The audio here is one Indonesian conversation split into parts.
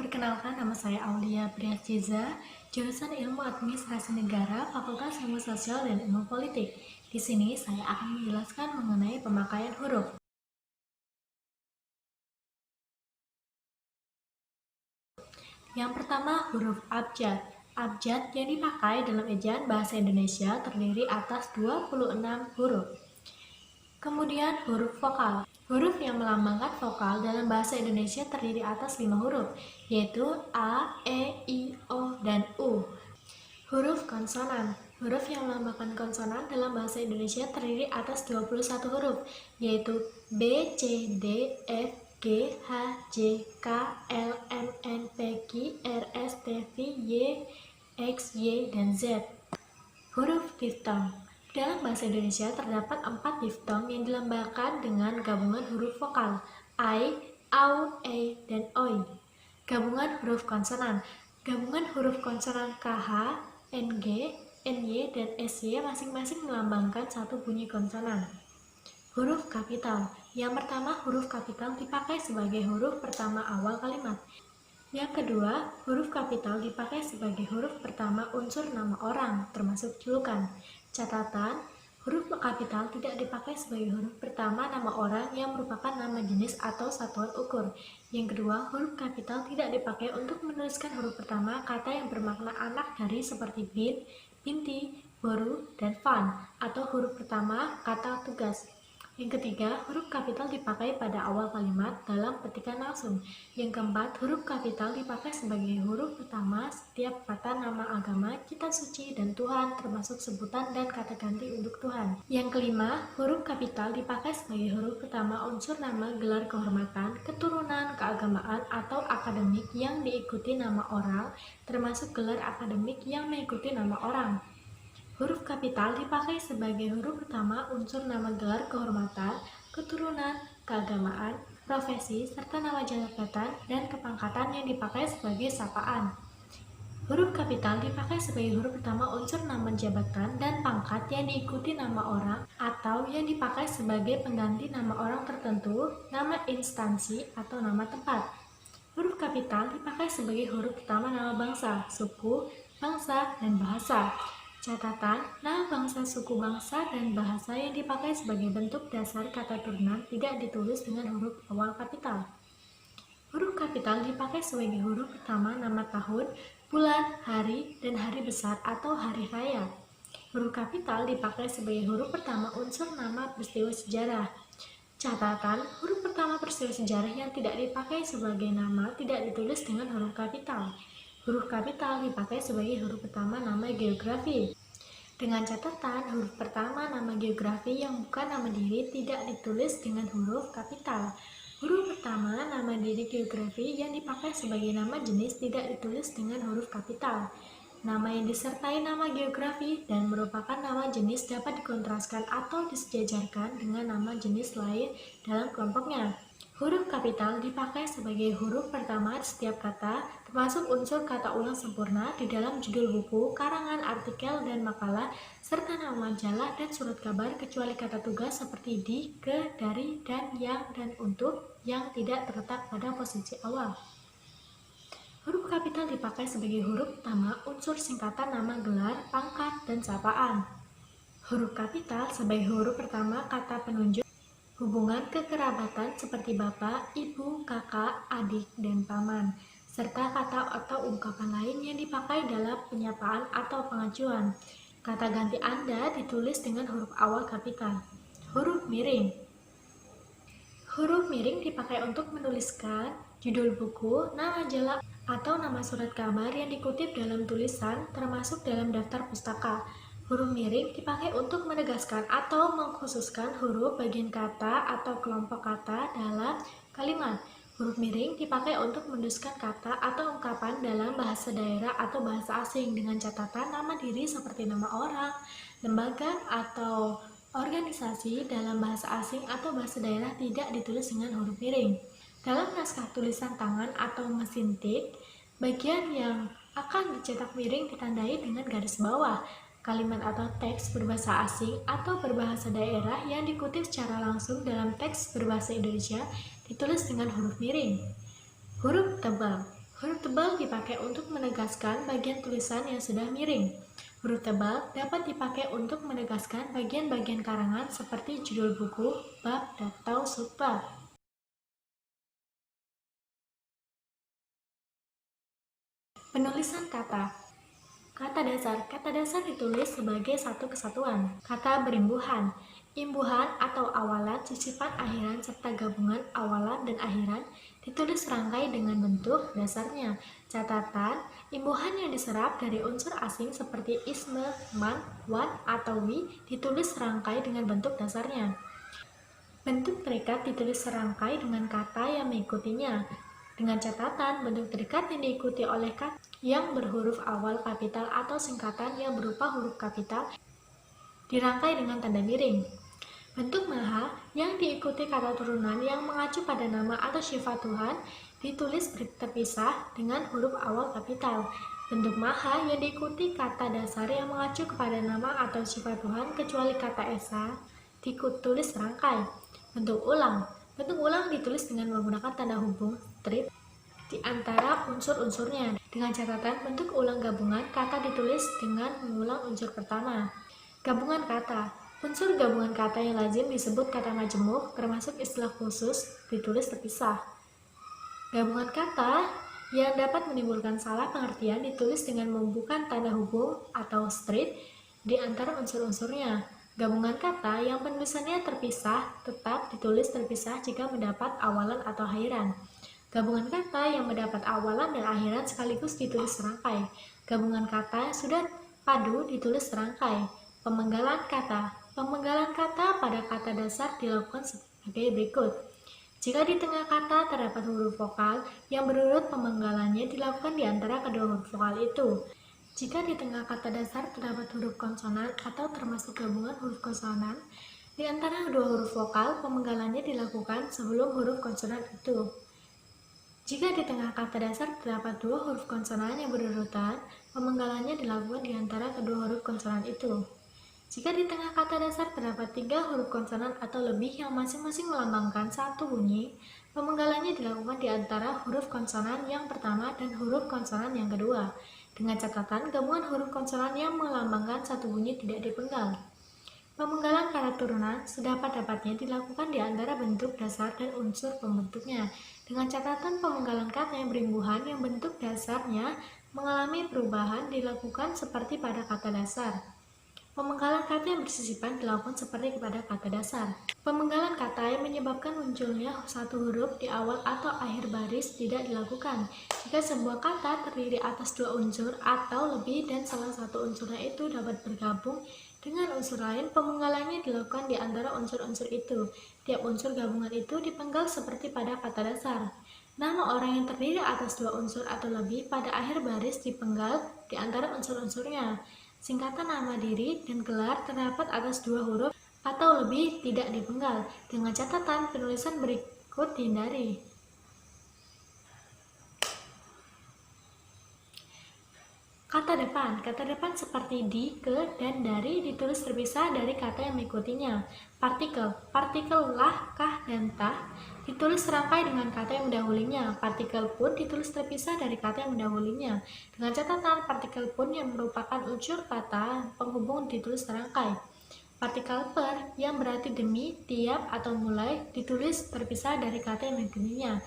Perkenalkan, nama saya Aulia Priyaciza, jurusan Ilmu Administrasi Negara, Fakultas Ilmu Sosial dan Ilmu Politik. Di sini saya akan menjelaskan mengenai pemakaian huruf. Yang pertama, huruf abjad. Abjad yang dipakai dalam ejaan bahasa Indonesia terdiri atas 26 huruf. Kemudian huruf vokal. Huruf yang melambangkan vokal dalam bahasa Indonesia terdiri atas 5 huruf, yaitu A, E, I, O, dan U. Huruf konsonan. Huruf yang melambangkan konsonan dalam bahasa Indonesia terdiri atas 21 huruf, yaitu B, C, D, F, G, H, J, K, L, M, N, P, Q, R, S, T, V, Y, X, Y, dan Z. Huruf diftong. Dalam bahasa Indonesia terdapat 4 diftong yang dilambangkan dengan gabungan huruf vokal I, AU, E, dan OI. Gabungan huruf konsonan. Gabungan huruf konsonan KH, NG, NY, dan SY masing-masing melambangkan satu bunyi konsonan. Huruf kapital. Yang pertama, huruf kapital dipakai sebagai huruf pertama awal kalimat. Yang kedua, huruf kapital dipakai sebagai huruf pertama unsur nama orang, termasuk julukan. Catatan, huruf kapital tidak dipakai sebagai huruf pertama nama orang yang merupakan nama jenis atau satuan ukur. Yang kedua, huruf kapital tidak dipakai untuk menuliskan huruf pertama kata yang bermakna anak dari seperti bin, binti, boru, dan fan, atau huruf pertama kata tugas. Yang ketiga, huruf kapital dipakai pada awal kalimat dalam petikan langsung. Yang keempat, huruf kapital dipakai sebagai huruf pertama setiap kata nama agama, kitab suci, dan Tuhan, termasuk sebutan dan kata ganti untuk Tuhan. Yang kelima, huruf kapital dipakai sebagai huruf pertama unsur nama, gelar kehormatan, keturunan, keagamaan, atau akademik yang diikuti nama orang, termasuk gelar akademik yang mengikuti nama orang. Huruf kapital dipakai sebagai huruf pertama unsur nama, gelar kehormatan, keturunan, keagamaan, profesi, serta nama jabatan dan kepangkatan yang dipakai sebagai sapaan. Huruf kapital dipakai sebagai huruf pertama unsur nama jabatan dan pangkat yang diikuti nama orang atau yang dipakai sebagai pengganti nama orang tertentu, nama instansi, atau nama tempat. Huruf kapital dipakai sebagai huruf pertama nama bangsa, suku, bangsa, dan bahasa. Catatan, nama bangsa, suku, bangsa, dan bahasa yang dipakai sebagai bentuk dasar kata turunan tidak ditulis dengan huruf awal kapital. Huruf kapital dipakai sebagai huruf pertama nama tahun, bulan, hari, dan hari besar atau hari raya. Huruf kapital dipakai sebagai huruf pertama unsur nama peristiwa sejarah. Catatan, huruf pertama peristiwa sejarah yang tidak dipakai sebagai nama tidak ditulis dengan huruf kapital. Huruf kapital dipakai sebagai huruf pertama nama geografi. Dengan catatan, huruf pertama nama geografi yang bukan nama diri tidak ditulis dengan huruf kapital. Huruf pertama nama diri geografi yang dipakai sebagai nama jenis tidak ditulis dengan huruf kapital. Nama yang disertai nama geografi dan merupakan nama jenis dapat dikontraskan atau disejajarkan dengan nama jenis lain dalam kelompoknya. Huruf kapital dipakai sebagai huruf pertama setiap kata, termasuk unsur kata ulang sempurna di dalam judul buku, karangan, artikel, dan makalah, serta nama majalah dan surat kabar, kecuali kata tugas seperti di, ke, dari, dan, yang, dan untuk, yang tidak terletak pada posisi awal. Huruf kapital dipakai sebagai huruf pertama unsur singkatan nama, gelar, pangkat, dan sapaan. Huruf kapital sebagai huruf pertama kata penunjuk hubungan kekerabatan seperti bapak, ibu, kakak, adik, dan paman, serta kata atau ungkapan lain yang dipakai dalam penyapaan atau pengajuan. Kata ganti Anda ditulis dengan huruf awal kapital. Huruf miring. Huruf miring dipakai untuk menuliskan judul buku, nama majalah, atau nama surat kabar yang dikutip dalam tulisan, termasuk dalam daftar pustaka. Huruf miring dipakai untuk menegaskan atau mengkhususkan huruf, bagian kata, atau kelompok kata dalam kalimat. Huruf miring dipakai untuk menuliskan kata atau ungkapan dalam bahasa daerah atau bahasa asing dengan catatan nama diri seperti nama orang, lembaga, atau organisasi dalam bahasa asing atau bahasa daerah tidak ditulis dengan huruf miring. Dalam naskah tulisan tangan atau mesin tik, bagian yang akan dicetak miring ditandai dengan garis bawah. Kalimat atau teks berbahasa asing atau berbahasa daerah yang dikutip secara langsung dalam teks berbahasa Indonesia ditulis dengan huruf miring. Huruf tebal. Huruf tebal dipakai untuk menegaskan bagian tulisan yang sudah miring. Huruf tebal dapat dipakai untuk menegaskan bagian-bagian karangan seperti judul buku, bab, atau subbab. Penulisan kata. Kata dasar ditulis sebagai satu kesatuan. Kata berimbuhan. Imbuhan atau awalan, sisipan akhiran, serta gabungan awalan dan akhiran ditulis serangkai dengan bentuk dasarnya. Catatan, imbuhan yang diserap dari unsur asing seperti isme, man, wan, atau wi ditulis serangkai dengan bentuk dasarnya. Bentuk terikat ditulis serangkai dengan kata yang mengikutinya. Dengan catatan, bentuk terikat yang diikuti oleh kata yang berhuruf awal kapital atau singkatan yang berupa huruf kapital dirangkai dengan tanda miring. Bentuk maha yang diikuti kata turunan yang mengacu pada nama atau sifat Tuhan ditulis terpisah dengan huruf awal kapital. Bentuk maha yang diikuti kata dasar yang mengacu kepada nama atau sifat Tuhan kecuali kata esa ditulis serangkai. Bentuk ulang ditulis dengan menggunakan tanda hubung strip di antara unsur-unsurnya. Dengan catatan, bentuk ulang gabungan kata ditulis dengan mengulang unsur pertama. Gabungan kata. Unsur gabungan kata yang lazim disebut kata majemuk, termasuk istilah khusus ditulis terpisah. Gabungan kata yang dapat menimbulkan salah pengertian ditulis dengan membuka tanda hubung atau strip di antara unsur-unsurnya. Gabungan kata yang penulisannya terpisah tetap ditulis terpisah jika mendapat awalan atau akhiran. Gabungan kata yang mendapat awalan dan akhiran sekaligus ditulis serangkai. Gabungan kata yang sudah padu ditulis serangkai. Pemenggalan kata. Pemenggalan kata pada kata dasar dilakukan sebagai berikut. Jika di tengah kata terdapat huruf vokal yang berurut, pemenggalannya dilakukan di antara kedua huruf vokal itu. Jika di tengah kata dasar terdapat huruf konsonan atau termasuk gabungan huruf konsonan, di antara kedua huruf vokal, pemenggalannya dilakukan sebelum huruf konsonan itu. Jika di tengah kata dasar terdapat dua huruf konsonan yang berurutan, pemenggalannya dilakukan di antara kedua huruf konsonan itu. Jika di tengah kata dasar terdapat tiga huruf konsonan atau lebih yang masing-masing melambangkan satu bunyi, pemenggalannya dilakukan di antara huruf konsonan yang pertama dan huruf konsonan yang kedua. Dengan catatan, gabungan huruf konsonan yang melambangkan satu bunyi tidak dipenggal. Pemenggalan kata turunan sedapat-dapatnya dilakukan di antara bentuk dasar dan unsur pembentuknya. Dengan catatan, pemenggalan kata yang berimbuhan yang bentuk dasarnya mengalami perubahan dilakukan seperti pada kata dasar. Pemenggalan kata yang bersisipan dilakukan seperti pada kata dasar. Pemenggalan kata yang menyebabkan munculnya satu huruf di awal atau akhir baris tidak dilakukan. Jika sebuah kata terdiri atas dua unsur atau lebih dan salah satu unsurnya itu dapat bergabung dengan unsur lain, pemenggalannya dilakukan di antara unsur-unsur itu. Tiap unsur gabungan itu dipenggal seperti pada kata dasar. Nama orang yang terdiri atas dua unsur atau lebih pada akhir baris dipenggal di antara unsur-unsurnya. Singkatan nama diri dan gelar terdapat atas dua huruf atau lebih tidak dipenggal. Dengan catatan, penulisan berikut dihindari. Kata depan seperti di, ke, dan dari ditulis terpisah dari kata yang mengikutinya. Partikel lah, kah, dan tah ditulis serangkai dengan kata yang mendahulunya. Partikel pun ditulis terpisah dari kata yang mendahulunya. Dengan catatan, partikel pun yang merupakan unsur kata penghubung ditulis serangkai. Partikel per yang berarti demi, tiap, atau mulai ditulis terpisah dari kata yang mengikutinya.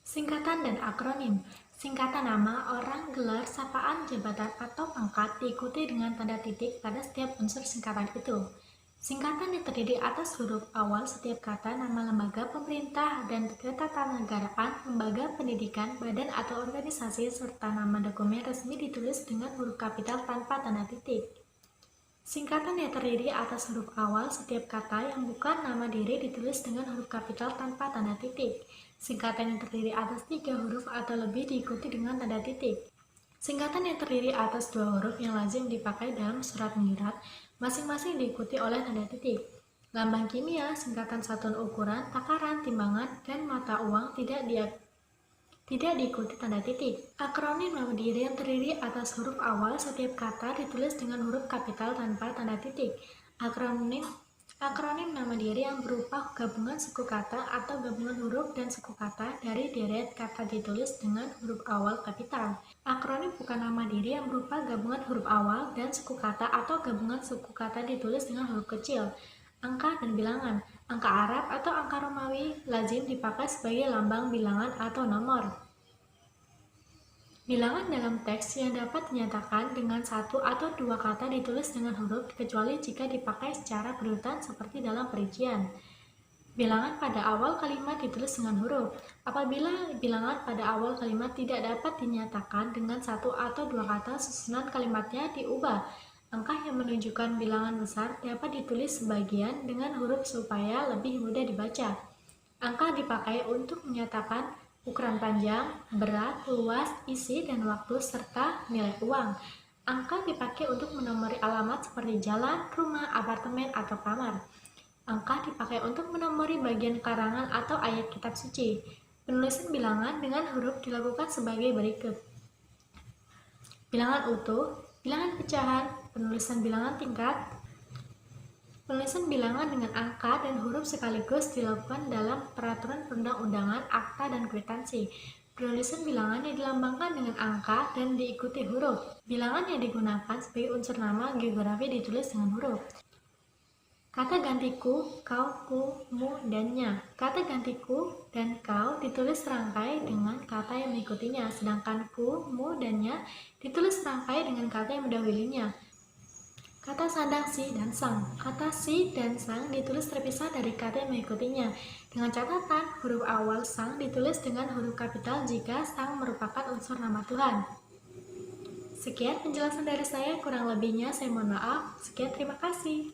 Singkatan dan akronim. Singkatan nama, orang, gelar, sapaan, jabatan, atau pangkat diikuti dengan tanda titik pada setiap unsur singkatan itu. Singkatan yang terdiri atas huruf awal setiap kata, nama lembaga pemerintah dan ketatanegaraan, lembaga pendidikan, badan atau organisasi, serta nama dokumen resmi ditulis dengan huruf kapital tanpa tanda titik. Singkatan yang terdiri atas huruf awal setiap kata yang bukan nama diri ditulis dengan huruf kapital tanpa tanda titik. Singkatan yang terdiri atas 3 huruf atau lebih diikuti dengan tanda titik. Singkatan yang terdiri atas 2 huruf yang lazim dipakai dalam surat menyurat, masing-masing diikuti oleh tanda titik. Lambang kimia, singkatan satuan ukuran, takaran, timbangan, dan mata uang tidak diikuti tanda titik. Akronim nama diri yang terdiri atas huruf awal setiap kata ditulis dengan huruf kapital tanpa tanda titik. Akronim nama diri yang berupa gabungan suku kata atau gabungan huruf dan suku kata dari deret kata ditulis dengan huruf awal kapital. Akronim bukan nama diri yang berupa gabungan huruf awal dan suku kata atau gabungan suku kata ditulis dengan huruf kecil. Angka dan bilangan. Angka Arab atau angka Romawi lazim dipakai sebagai lambang bilangan atau nomor. Bilangan dalam teks yang dapat dinyatakan dengan satu atau dua kata ditulis dengan huruf kecuali jika dipakai secara berurutan seperti dalam perincian. Bilangan pada awal kalimat ditulis dengan huruf. Apabila bilangan pada awal kalimat tidak dapat dinyatakan dengan satu atau dua kata, susunan kalimatnya diubah. Angka yang menunjukkan bilangan besar dapat ditulis sebagian dengan huruf supaya lebih mudah dibaca. Angka dipakai untuk menyatakan ukuran panjang, berat, luas, isi, dan waktu, serta nilai uang. Angka dipakai untuk menomori alamat seperti jalan, rumah, apartemen, atau kamar. Angka dipakai untuk menomori bagian karangan atau ayat kitab suci. Penulisan bilangan dengan huruf dilakukan sebagai berikut. Bilangan utuh, bilangan pecahan, penulisan bilangan tingkat. Penulisan bilangan dengan angka dan huruf sekaligus dilakukan dalam peraturan perundang-undangan, akta, dan kwitansi. Penulisan bilangan yang dilambangkan dengan angka dan diikuti huruf. Bilangan yang digunakan sebagai unsur nama geografi ditulis dengan huruf. Kata gantiku, kau, ku, mu, dan nya. Kata gantiku dan kau ditulis serangkai dengan kata yang mengikutinya, sedangkan ku, mu, dan nya ditulis serangkai dengan kata yang mendahulunya. Kata sandang si dan sang. Kata si dan sang ditulis terpisah dari kata yang mengikutinya. Dengan catatan, huruf awal sang ditulis dengan huruf kapital jika sang merupakan unsur nama Tuhan. Sekian penjelasan dari saya, kurang lebihnya saya mohon maaf. Sekian, terima kasih.